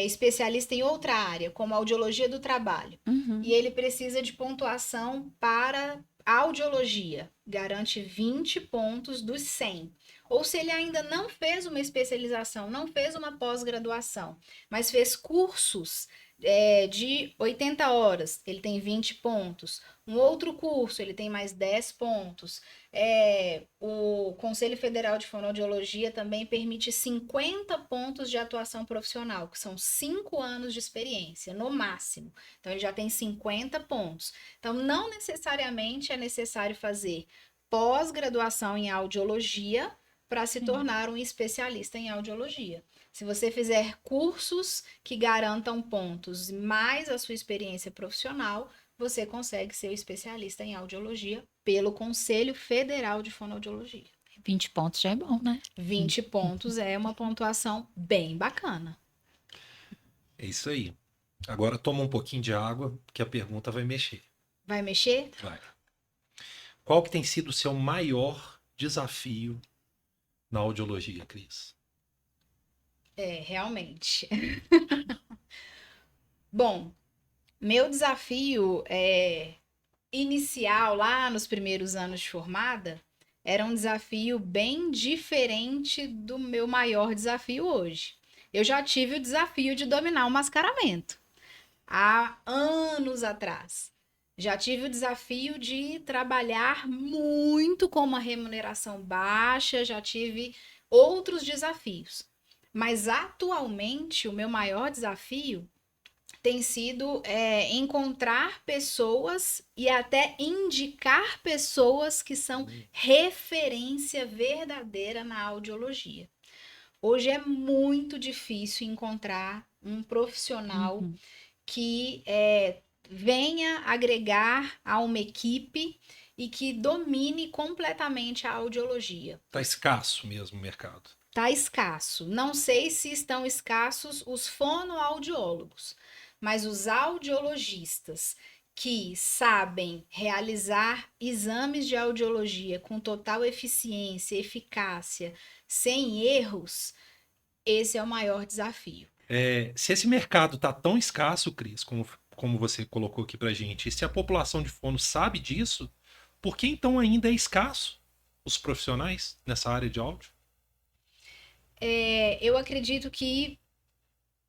especialista em outra área, como audiologia do trabalho, e ele precisa de pontuação para audiologia, garante 20 pontos dos 100. Ou se ele ainda não fez uma especialização, não fez uma pós-graduação, mas fez cursos de 80 horas, ele tem 20 pontos. Um outro curso, ele tem mais 10 pontos. O Conselho Federal de Fonoaudiologia também permite 50 pontos de atuação profissional, que são 5 anos de experiência, no máximo. Então, ele já tem 50 pontos. Então, não necessariamente é necessário fazer pós-graduação em audiologia para se tornar um especialista em audiologia. Se você fizer cursos que garantam pontos mais a sua experiência profissional, você consegue ser o especialista em audiologia pelo Conselho Federal de Fonoaudiologia. 20 pontos já é bom, né? 20 pontos é uma pontuação bem bacana. É isso aí. Agora toma um pouquinho de água, que a pergunta vai mexer. Vai mexer? Vai. Qual que tem sido o seu maior desafio na audiologia, Cris? Realmente. Bom, meu desafio inicial lá nos primeiros anos de formada era um desafio bem diferente do meu maior desafio hoje. Eu já tive o desafio de dominar o mascaramento há anos atrás. Já tive o desafio de trabalhar muito com uma remuneração baixa, já tive outros desafios. Mas atualmente o meu maior desafio tem sido encontrar pessoas e até indicar pessoas que são referência verdadeira na audiologia. Hoje é muito difícil encontrar um profissional que venha agregar a uma equipe e que domine completamente a audiologia. Tá escasso mesmo o mercado. Tá escasso. Não sei se estão escassos os fonoaudiólogos, mas os audiologistas que sabem realizar exames de audiologia com total eficiência, eficácia, sem erros, esse é o maior desafio. Se esse mercado tá tão escasso, Cris, como você colocou aqui pra gente, e se a população de fono sabe disso, por que então ainda é escasso os profissionais nessa área de áudio? Eu acredito que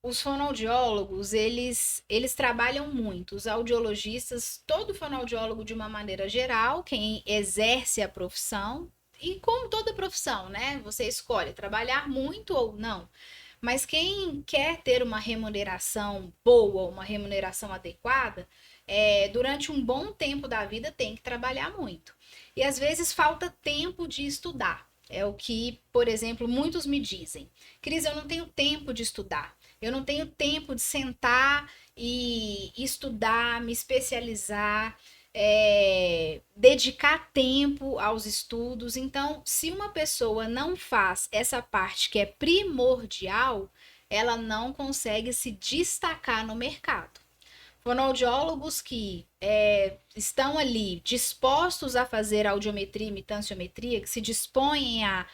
os fonoaudiólogos, eles trabalham muito. Os audiologistas, todo fonoaudiólogo de uma maneira geral, quem exerce a profissão, e como toda profissão, né? Você escolhe trabalhar muito ou não. Mas quem quer ter uma remuneração boa, uma remuneração adequada, durante um bom tempo da vida tem que trabalhar muito. E às vezes falta tempo de estudar. É o que, por exemplo, muitos me dizem. Cris, eu não tenho tempo de estudar. Eu não tenho tempo de sentar e estudar, me especializar, dedicar tempo aos estudos. Então, se uma pessoa não faz essa parte que é primordial, ela não consegue se destacar no mercado. Fonoaudiólogos que estão ali dispostos a fazer audiometria e mitanciometria, que se dispõem a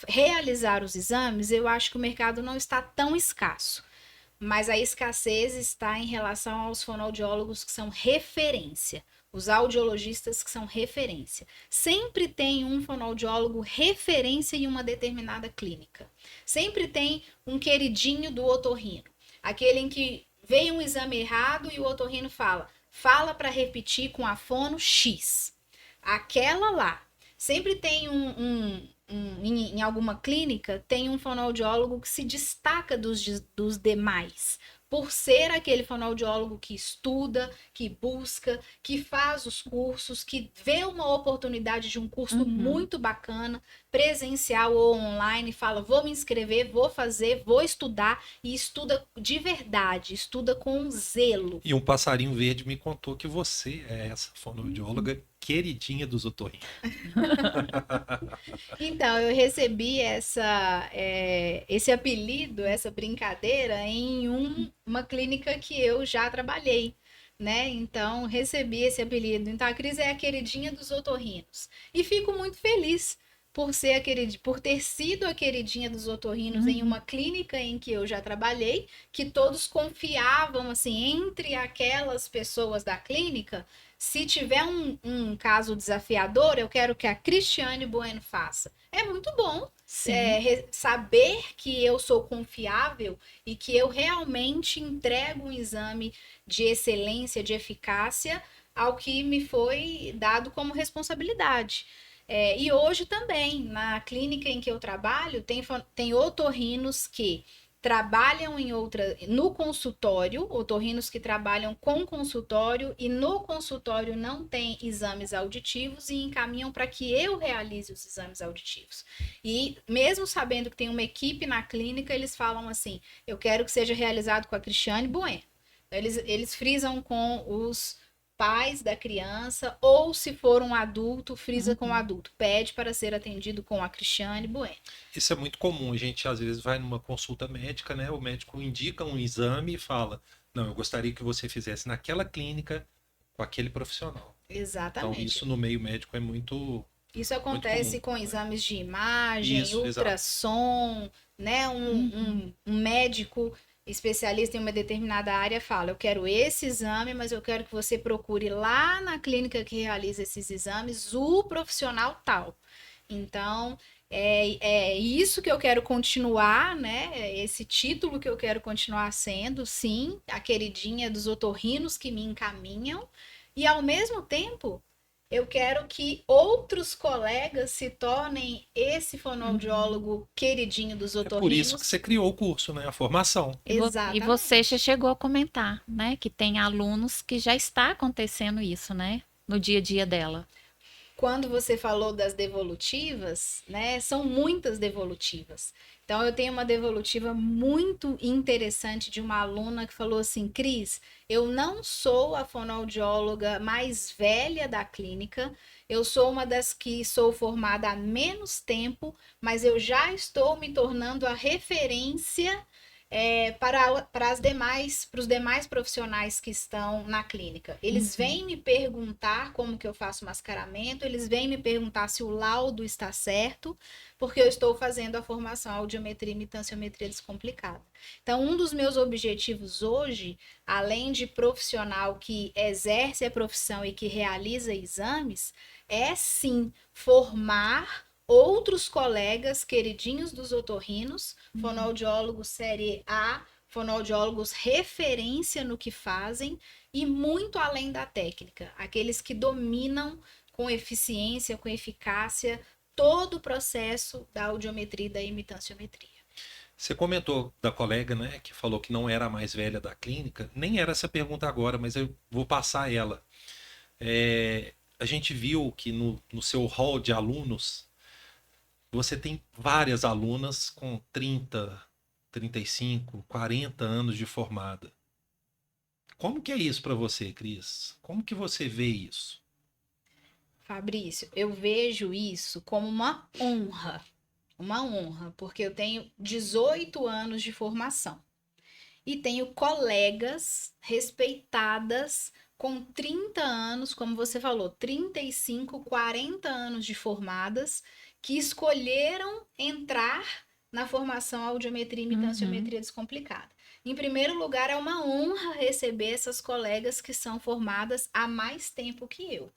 realizar os exames, eu acho que o mercado não está tão escasso. Mas a escassez está em relação aos fonoaudiólogos que são referência, os audiologistas que são referência. Sempre tem um fonoaudiólogo referência em uma determinada clínica. Sempre tem um queridinho do otorrino, aquele em que veio um exame errado e o otorrino fala para repetir com a fono X. Aquela lá. Sempre tem em alguma clínica, tem um fonoaudiólogo que se destaca dos demais, por ser aquele fonoaudiólogo que estuda, que busca, que faz os cursos, que vê uma oportunidade de um curso muito bacana, presencial ou online, fala, vou me inscrever, vou fazer, vou estudar, e estuda de verdade, estuda com zelo. E um passarinho verde me contou que você é essa fonoaudióloga queridinha dos otorrinos. Então, eu recebi esse apelido, essa brincadeira, em uma clínica que eu já trabalhei, né? Então, recebi esse apelido. Então, a Cris é a queridinha dos otorrinos. E fico muito feliz por ter sido a queridinha dos otorrinos em uma clínica em que eu já trabalhei, que todos confiavam, assim, entre aquelas pessoas da clínica, Se tiver um caso desafiador, eu quero que a Cristiane Bueno faça. É muito bom Sim. saber que eu sou confiável e que eu realmente entrego um exame de excelência, de eficácia ao que me foi dado como responsabilidade. E hoje também, na clínica em que eu trabalho, tem otorrinos que trabalham no consultório, otorrinos que trabalham com consultório e no consultório não tem exames auditivos e encaminham para que eu realize os exames auditivos. E mesmo sabendo que tem uma equipe na clínica, eles falam assim: eu quero que seja realizado com a Cristiane Bueno. Eles frisam com os pais da criança, ou se for um adulto, frisa com o adulto. Pede para ser atendido com a Cristiane Bueno. Isso é muito comum. A gente às vezes vai numa consulta médica, né? O médico indica um exame e fala: não, eu gostaria que você fizesse naquela clínica com aquele profissional. Então, Exatamente. isso no meio médico é muito, Isso muito acontece comum, com né? exames de imagem, Isso, exato. ultrassom, né? Um médico especialista em uma determinada área fala: eu quero esse exame, mas eu quero que você procure lá na clínica que realiza esses exames o profissional tal. Então, é isso que eu quero continuar, né? Esse título que eu quero continuar sendo, sim, a queridinha dos otorrinos que me encaminham. E, ao mesmo tempo, eu quero que outros colegas se tornem esse fonoaudiólogo queridinho dos É por isso que otorrinos. você criou o curso, né? A formação. E você já Exatamente. chegou a comentar, né, que tem alunos que já está acontecendo isso, né, no dia a dia dela. Quando você falou das devolutivas, né, são muitas devolutivas. Então, eu tenho uma devolutiva muito interessante de uma aluna que falou assim: Cris, eu não sou a fonoaudióloga mais velha da clínica, eu sou uma das que sou formada há menos tempo, mas eu já estou me tornando a referência para os demais profissionais que estão na clínica. Eles vêm me perguntar como que eu faço mascaramento, eles vêm me perguntar se o laudo está certo, porque eu estou fazendo a formação audiometria e mitanciometria descomplicada. Então, um dos meus objetivos hoje, além de profissional que exerce a profissão e que realiza exames, é sim formar outros colegas queridinhos dos otorrinos, fonoaudiólogos série A, fonoaudiólogos referência no que fazem e muito além da técnica, aqueles que dominam com eficiência, com eficácia, todo o processo da audiometria e da imitanciometria. Você comentou da colega, né, que falou que não era a mais velha da clínica. Nem era essa pergunta agora, mas eu vou passar ela. A gente viu que no seu hall de alunos, você tem várias alunas com 30, 35, 40 anos de formada. Como que é isso para você, Cris? Como que você vê isso? Fabrício, eu vejo isso como uma honra, porque eu tenho 18 anos de formação. E tenho colegas respeitadas com 30 anos, como você falou, 35, 40 anos de formadas, que escolheram entrar na formação audiometria e mitanciometria descomplicada. Em primeiro lugar, é uma honra receber essas colegas que são formadas há mais tempo que eu.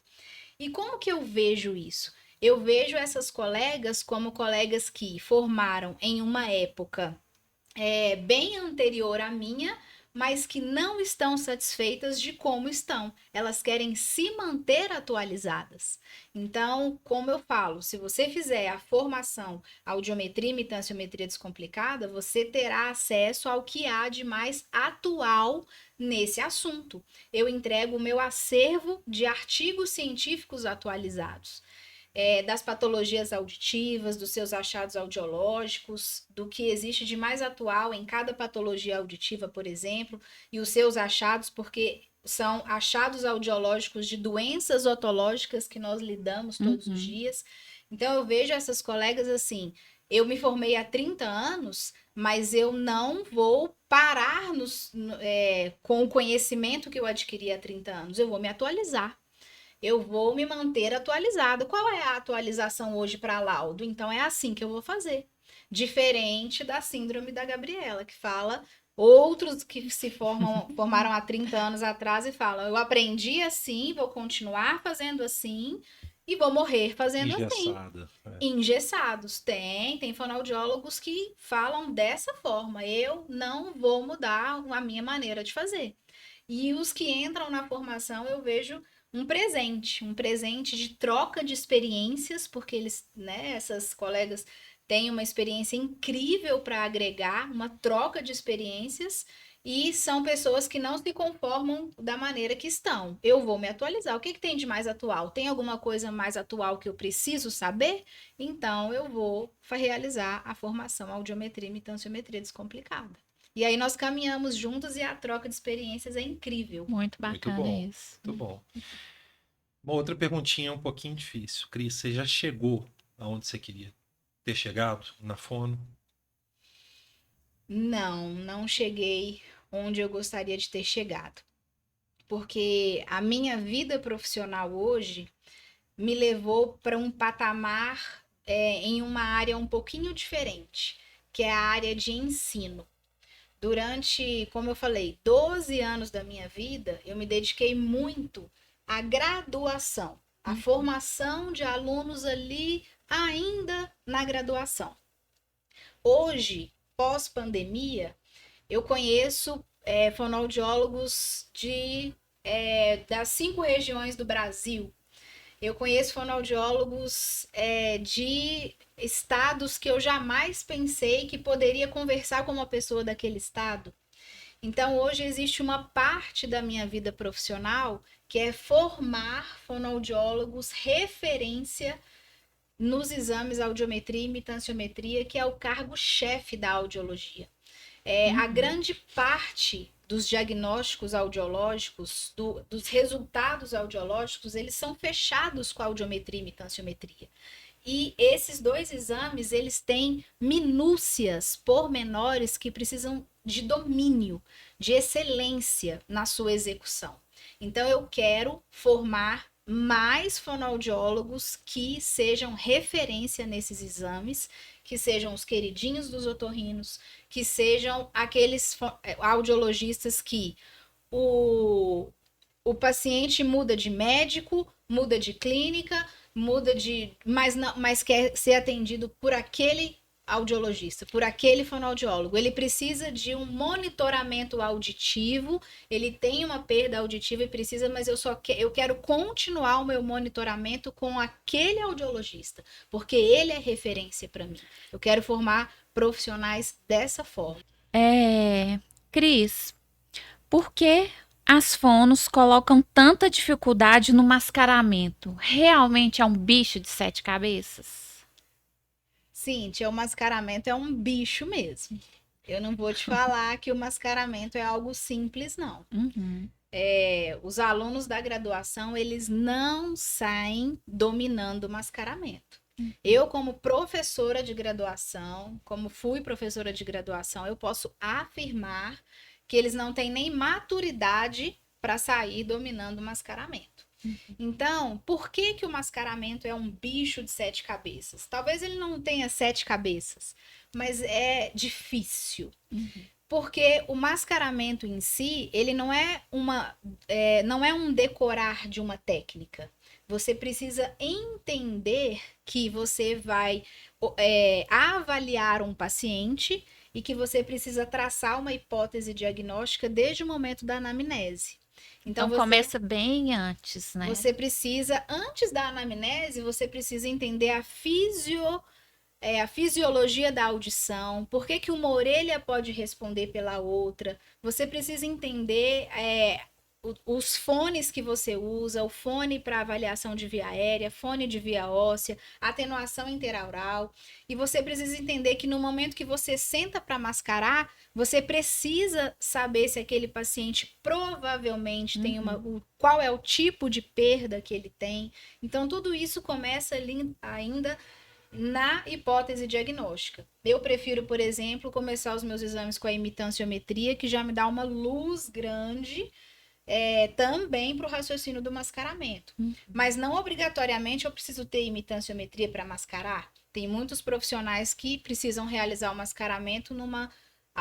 E como que eu vejo isso? Eu vejo essas colegas como colegas que formaram em uma época bem anterior à minha, mas que não estão satisfeitas de como estão. Elas querem se manter atualizadas. Então, como eu falo, se você fizer a formação audiometria e mitanciometria descomplicada, você terá acesso ao que há de mais atual nesse assunto. Eu entrego o meu acervo de artigos científicos atualizados, das patologias auditivas, dos seus achados audiológicos, do que existe de mais atual em cada patologia auditiva, por exemplo, e os seus achados, porque são achados audiológicos de doenças otológicas que nós lidamos todos os dias. Então, eu vejo essas colegas assim: eu me formei há 30 anos, mas eu não vou parar com o conhecimento que eu adquiri há 30 anos, eu vou me atualizar. Eu vou me manter atualizado. Qual é a atualização hoje para laudo? Então é assim que eu vou fazer. Diferente da síndrome da Gabriela, que fala Outros que formaram há 30 anos atrás e falam, eu aprendi assim, vou continuar fazendo assim e vou morrer fazendo assim. Engessada. Engessados. Tem fonoaudiólogos que falam dessa forma. Eu não vou mudar a minha maneira de fazer. E os que entram na formação, eu vejo um presente de troca de experiências, porque eles, né, essas colegas têm uma experiência incrível para agregar, uma troca de experiências, e são pessoas que não se conformam da maneira que estão. Eu vou me atualizar. O que que tem de mais atual? Tem alguma coisa mais atual que eu preciso saber? Então eu vou realizar a formação audiometria e mitanciometria descomplicada. E aí nós caminhamos juntos e a troca de experiências é incrível. Muito Muito bacana bom. isso. Muito bom. Uma outra perguntinha um pouquinho difícil. Cris, você já chegou aonde você queria ter chegado na fono? Não cheguei onde eu gostaria de ter chegado. Porque a minha vida profissional hoje me levou para um patamar em uma área um pouquinho diferente, que é a área de ensino. Durante, como eu falei, 12 anos da minha vida, eu me dediquei muito à graduação, à formação de alunos ali ainda na graduação. Hoje, pós-pandemia, eu conheço fonoaudiólogos das 5 regiões do Brasil. Eu conheço fonoaudiólogos de estados que eu jamais pensei que poderia conversar com uma pessoa daquele estado. Então, hoje existe uma parte da minha vida profissional que é formar fonoaudiólogos referência nos exames audiometria e mitanciometria, que é o cargo-chefe da audiologia. A grande parte dos diagnósticos audiológicos, dos resultados audiológicos, eles são fechados com a audiometria e mitanciometria. E esses dois exames, eles têm minúcias, pormenores que precisam de domínio, de excelência na sua execução. Então, eu quero formar mais fonoaudiólogos que sejam referência nesses exames, que sejam os queridinhos dos otorrinos, que sejam aqueles audiologistas que o paciente muda de médico, muda de clínica, mas quer ser atendido por aquele audiologista, por aquele fonoaudiólogo. Ele precisa de um monitoramento auditivo, ele tem uma perda auditiva e precisa, mas eu quero continuar o meu monitoramento com aquele audiologista, porque ele é referência para mim. Eu quero formar profissionais dessa forma. Cris, por que as fonos colocam tanta dificuldade no mascaramento? Realmente é um bicho de 7 cabeças? Cíntia, o mascaramento é um bicho mesmo. Eu não vou te falar que o mascaramento é algo simples, não. Os alunos da graduação, eles não saem dominando o mascaramento. Eu, como professora de graduação, como fui professora de graduação, eu posso afirmar que eles não têm nem maturidade para sair dominando o mascaramento. Então, por que o mascaramento é um bicho de 7 cabeças? Talvez ele não tenha 7 cabeças, mas é difícil. Porque o mascaramento em si, ele não é um decorar de uma técnica. Você precisa entender que você vai avaliar um paciente e que você precisa traçar uma hipótese diagnóstica desde o momento da anamnese. Então começa bem antes, né? Você precisa, antes da anamnese, você precisa entender a fisiologia da audição, por que uma orelha pode responder pela outra. Você precisa entender os fones que você usa, o fone para avaliação de via aérea, fone de via óssea, atenuação interaural. E você precisa entender que no momento que você senta para mascarar, você precisa saber se aquele paciente provavelmente tem qual é o tipo de perda que ele tem. Então, tudo isso começa ainda na hipótese diagnóstica. Eu prefiro, por exemplo, começar os meus exames com a imitanciometria, que já me dá uma luz grande também para o raciocínio do mascaramento. Mas não obrigatoriamente eu preciso ter imitanciometria para mascarar. Tem muitos profissionais que precisam realizar o mascaramento numa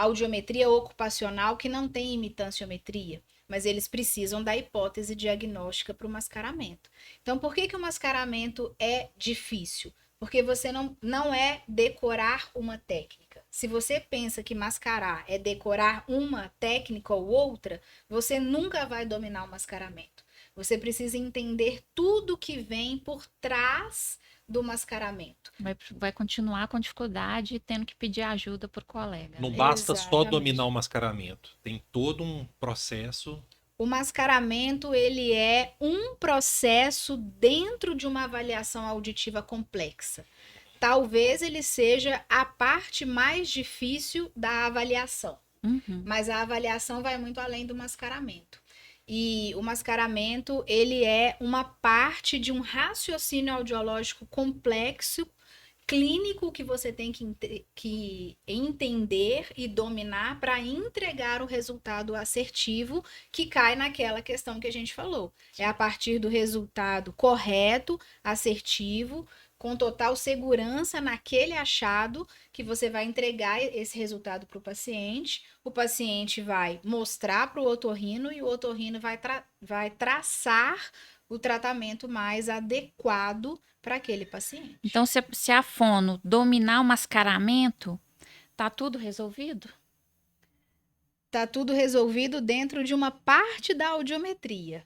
audiometria ocupacional que não tem imitanciometria, mas eles precisam da hipótese diagnóstica para o mascaramento. Então, por que o mascaramento é difícil? Porque você não é decorar uma técnica. Se você pensa que mascarar é decorar uma técnica ou outra, você nunca vai dominar o mascaramento. Você precisa entender tudo que vem por trás do mascaramento. Vai continuar com dificuldade, tendo que pedir ajuda por colega. Não Né? basta só Exatamente. dominar o mascaramento. Tem todo um processo. O mascaramento, ele é um processo dentro de uma avaliação auditiva complexa. Talvez ele seja a parte mais difícil da avaliação, mas a avaliação vai muito além do mascaramento. E o mascaramento, ele é uma parte de um raciocínio audiológico complexo, clínico, que você tem que entender e dominar para entregar o resultado assertivo, que cai naquela questão que a gente falou. É a partir do resultado correto, assertivo, com total segurança naquele achado, que você vai entregar esse resultado para o paciente vai mostrar para o otorrino e o otorrino vai traçar o tratamento mais adequado para aquele paciente. Então, se a fono dominar o mascaramento, tá tudo resolvido? Tá tudo resolvido dentro de uma parte da audiometria.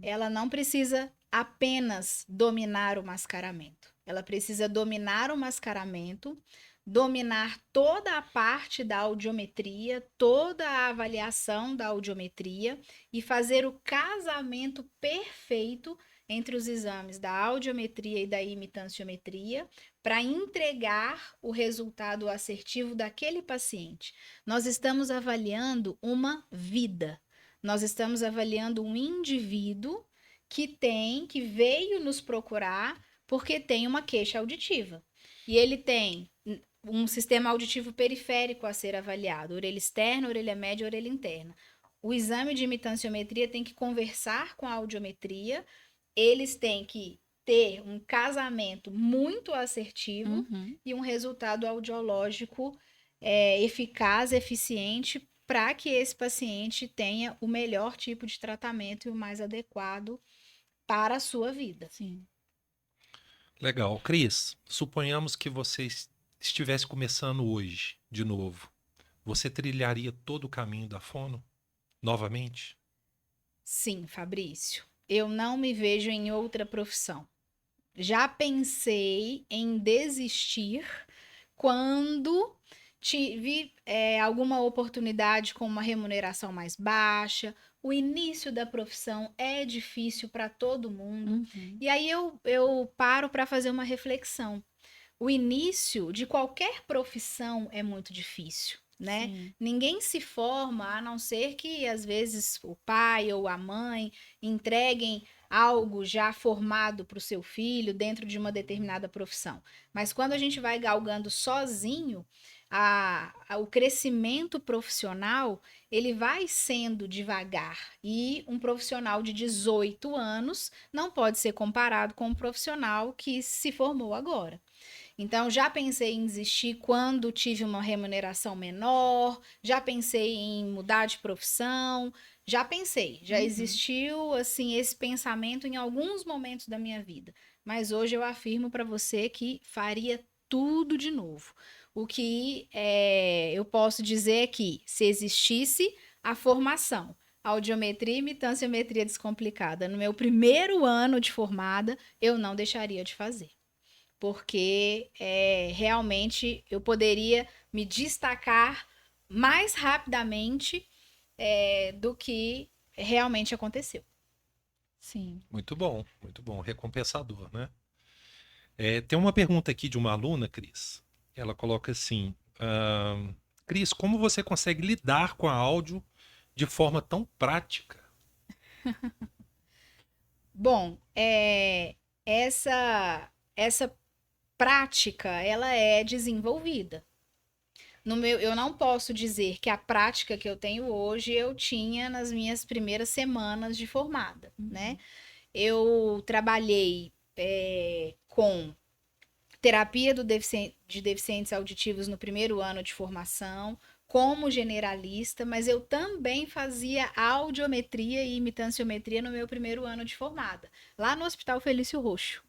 Ela não precisa apenas dominar o mascaramento. Ela precisa dominar o mascaramento, dominar toda a parte da audiometria, toda a avaliação da audiometria e fazer o casamento perfeito entre os exames da audiometria e da imitanciometria para entregar o resultado assertivo daquele paciente. Nós estamos avaliando uma vida. Nós estamos avaliando um indivíduo que veio nos procurar porque tem uma queixa auditiva. E ele tem um sistema auditivo periférico a ser avaliado, orelha externa, orelha média, orelha interna. O exame de imitanciometria tem que conversar com a audiometria, eles têm que ter um casamento muito assertivo e um resultado audiológico eficaz, eficiente, para que esse paciente tenha o melhor tipo de tratamento e o mais adequado para a sua vida. Sim. Legal. Cris, suponhamos que você estivesse começando hoje, de novo. Você trilharia todo o caminho da fono novamente? Sim, Fabrício. Eu não me vejo em outra profissão. Já pensei em desistir quando tive alguma oportunidade com uma remuneração mais baixa. O início da profissão é difícil para todo mundo. E aí eu paro para fazer uma reflexão. O início de qualquer profissão é muito difícil, né? Sim. Ninguém se forma, a não ser que às vezes o pai ou a mãe entreguem algo já formado para o seu filho dentro de uma determinada profissão. Mas quando a gente vai galgando sozinho, o crescimento profissional, ele vai sendo devagar. E um profissional de 18 anos não pode ser comparado com um profissional que se formou agora. Então, já pensei em desistir quando tive uma remuneração menor, já pensei em mudar de profissão, já existiu assim esse pensamento em alguns momentos da minha vida. Mas hoje eu afirmo para você que faria tudo de novo. O que eu posso dizer é que se existisse a formação, audiometria e imitanciometria descomplicada no meu primeiro ano de formada, eu não deixaria de fazer. Porque realmente eu poderia me destacar mais rapidamente do que realmente aconteceu. Sim. Muito bom, recompensador, né? Tem uma pergunta aqui de uma aluna, Cris. Ela coloca assim: Cris, como você consegue lidar com a áudio de forma tão prática? Bom, essa prática, ela é desenvolvida. Eu não posso dizer que a prática que eu tenho hoje eu tinha nas minhas primeiras semanas de formada, né? Eu trabalhei com terapia de deficientes auditivos no primeiro ano de formação, como generalista, mas eu também fazia audiometria e imitanciometria no meu primeiro ano de formada, lá no Hospital Felício Roxo.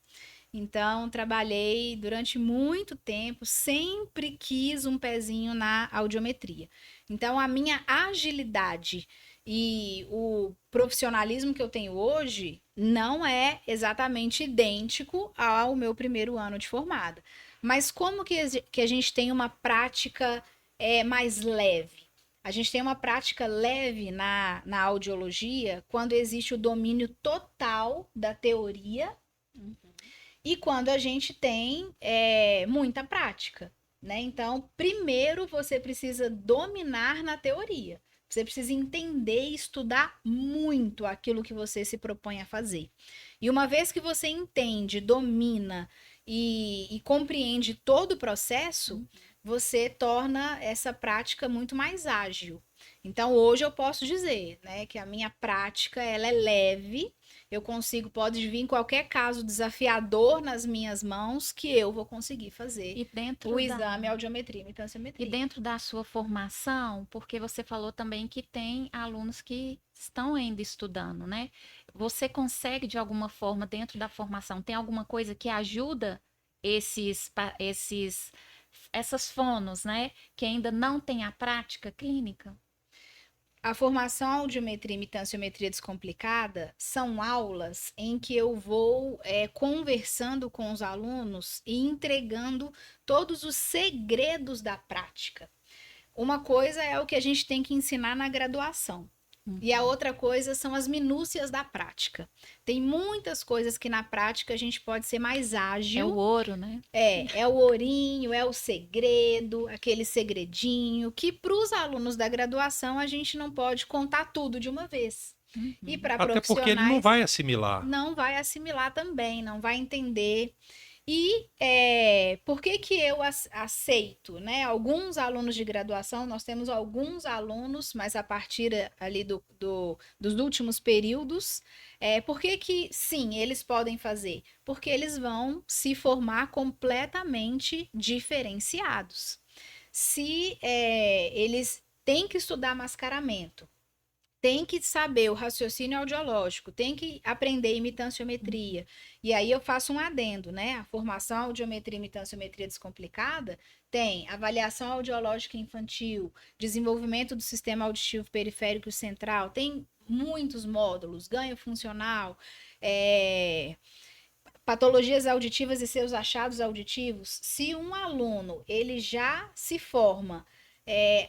Então, trabalhei durante muito tempo, sempre quis um pezinho na audiometria. Então, a minha agilidade e o profissionalismo que eu tenho hoje não é exatamente idêntico ao meu primeiro ano de formada. Mas como que a gente tem uma prática mais leve? A gente tem uma prática leve na audiologia quando existe o domínio total da teoria e quando a gente tem muita prática, né? Então, primeiro você precisa dominar na teoria. Você precisa entender e estudar muito aquilo que você se propõe a fazer. E uma vez que você entende, domina e compreende todo o processo, você torna essa prática muito mais ágil. Então, hoje eu posso dizer, né, que a minha prática ela é leve. Eu consigo, pode vir qualquer caso desafiador nas minhas mãos que eu vou conseguir fazer E dentro o da... exame, audiometria, E imitanciometria. dentro da sua formação, porque você falou também que tem alunos que estão ainda estudando, né? Você consegue, de alguma forma, dentro da formação, tem alguma coisa que ajuda essas fonos, né? Que ainda não tem a prática clínica? A formação audiometria e imitanciometria descomplicada são aulas em que eu vou conversando com os alunos e entregando todos os segredos da prática. Uma coisa é o que a gente tem que ensinar na graduação. E a outra coisa são as minúcias da prática. Tem muitas coisas que na prática a gente pode ser mais ágil. É o ouro, né? É o ourinho, é o segredo, aquele segredinho, que para os alunos da graduação a gente não pode contar tudo de uma vez. E para Até porque ele não profissionais vai assimilar. não vai assimilar também, não vai entender. E por que que eu aceito, né? Alguns alunos de graduação, nós temos alguns alunos, mas a partir ali dos últimos períodos, por que que sim, eles podem fazer? Porque eles vão se formar completamente diferenciados. Se eles têm que estudar mascaramento, tem que saber o raciocínio audiológico, tem que aprender imitanciometria. E aí eu faço um adendo, né? A formação audiometria e imitanciometria descomplicada tem avaliação audiológica infantil, desenvolvimento do sistema auditivo periférico e central, tem muitos módulos, ganho funcional, patologias auditivas e seus achados auditivos. Se um aluno ele já se forma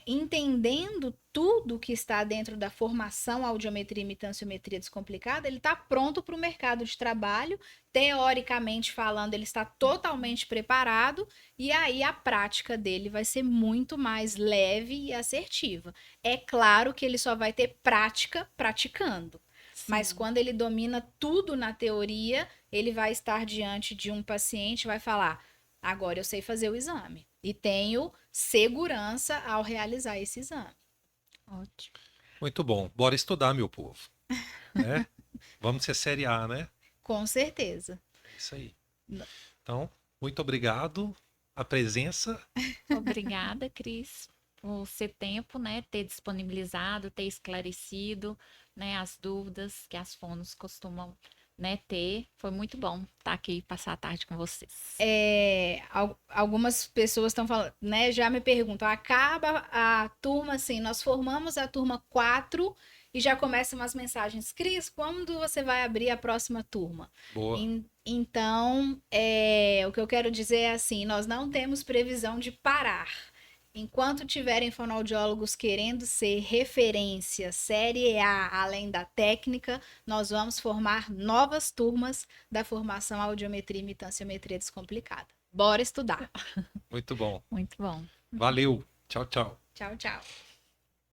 entendendo tudo que está dentro da formação audiometria e imitanciometria descomplicada, ele está pronto para o mercado de trabalho, teoricamente falando, ele está totalmente preparado, e aí a prática dele vai ser muito mais leve e assertiva. É claro que ele só vai ter prática praticando. Mas quando ele domina tudo na teoria, ele vai estar diante de um paciente e vai falar: agora eu sei fazer o exame. E tenho segurança ao realizar esse exame. Ótimo. Muito bom. Bora estudar, meu povo. Né? Vamos ser série A, né? Com certeza. É isso aí. Então, muito obrigado. A presença. Obrigada, Cris, por ser tempo, né? Ter disponibilizado, ter esclarecido, né, as dúvidas que as fonos costumam, né, ter. Foi muito bom estar aqui e passar a tarde com vocês. Algumas pessoas estão falando, né? Já me perguntam, acaba a turma assim, nós formamos a turma 4 e já começam as mensagens: Cris, quando você vai abrir a próxima turma? Boa. Então, o que eu quero dizer é assim, nós não temos previsão de parar. Enquanto tiverem fonoaudiólogos querendo ser referência, série A, além da técnica, nós vamos formar novas turmas da formação audiometria e imitanciometria descomplicada. Bora estudar. Muito bom. Muito bom. Valeu. Tchau, tchau. Tchau, tchau.